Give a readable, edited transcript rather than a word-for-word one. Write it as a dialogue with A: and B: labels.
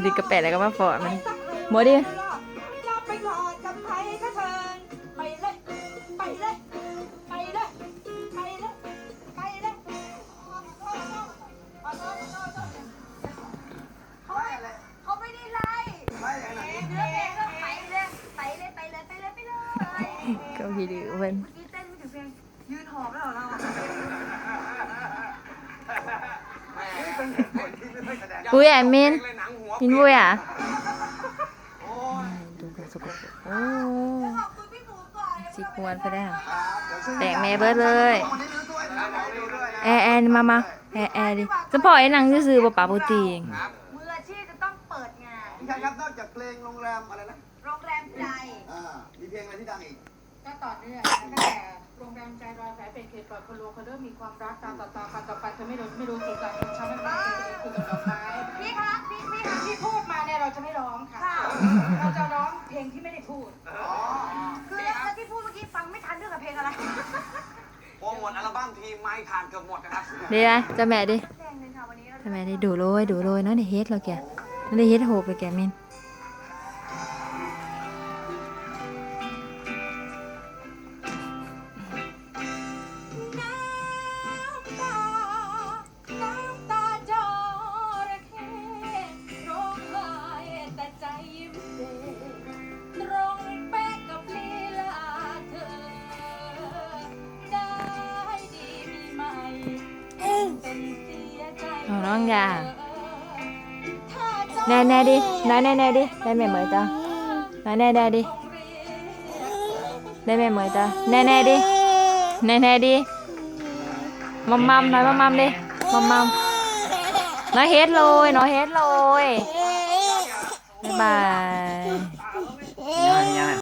A: ดีกระแปะแล้วก็มาฟอดมันหมดดิ
B: ไปก่อนกับใครก็เชิญไปเลยไปเลยไปเลยไปเลยไปเลยเขาไม่ได้ไล่เนื้อเพลงก็ไปเลยไปเลยไปเลยไปเลยไปเลย
A: ก็พี่ดื้อเพิ่น
B: นี่เต้นไม่ถึงเพลงยืนหอบแล้วเหรอเรา
A: อุ้ยแอมมินมินบุ้ยอ่ะดูกันสุกโอ้สิกวนไปได้แตกแม่เบิดเลยแอร์มาแอร์ดิจะพอไอ้หนังซื่อๆบ่ปาปูตีง
B: มืออาชีพจะต้องเปิดงาน
C: พี่ชายครับนอกจากเพลงโรงแรมอะไรนะ
B: โรงแรมใจ
C: มีเพลงอะไรที่ดังอีก
D: ก็ต่อเนื่องตั้งแต่โรงแรมใจรอยแผลเป็นเขตปลอดคนรู้เขาเริ่มมีความรักตามต่อไปเธอไม่รู้สุดกันช้ำไม่เป็นคือดอกไม้
B: พี่คะ
D: ที่พูดมาเนี่ยเราจะไม่ร้องค่ะเราจะร้องเพลงที่ไม่ได้พูด
B: คือแล้วที่พูดเมื่อกี้ฟังไม่ทันเรื่องกับเพลงอะไร
C: โปรโมทอัลบั้มทีไม้ทานเกือบหมดนะครับ
A: ดีไหมจะแม่ดิจะแม่ดิดูโรยเนาะในเฮ็ดเราแกนั่นได้เฮ็ดโหไปแกมินน้องยาแน่ดิแน่ดิได้แม่เหมยตาแน่ดิได้แม่เหมยตาแน่ดิมัมหน่อยมัมดิมัมน้อยเฮ็ดเลยบ๊ายบาย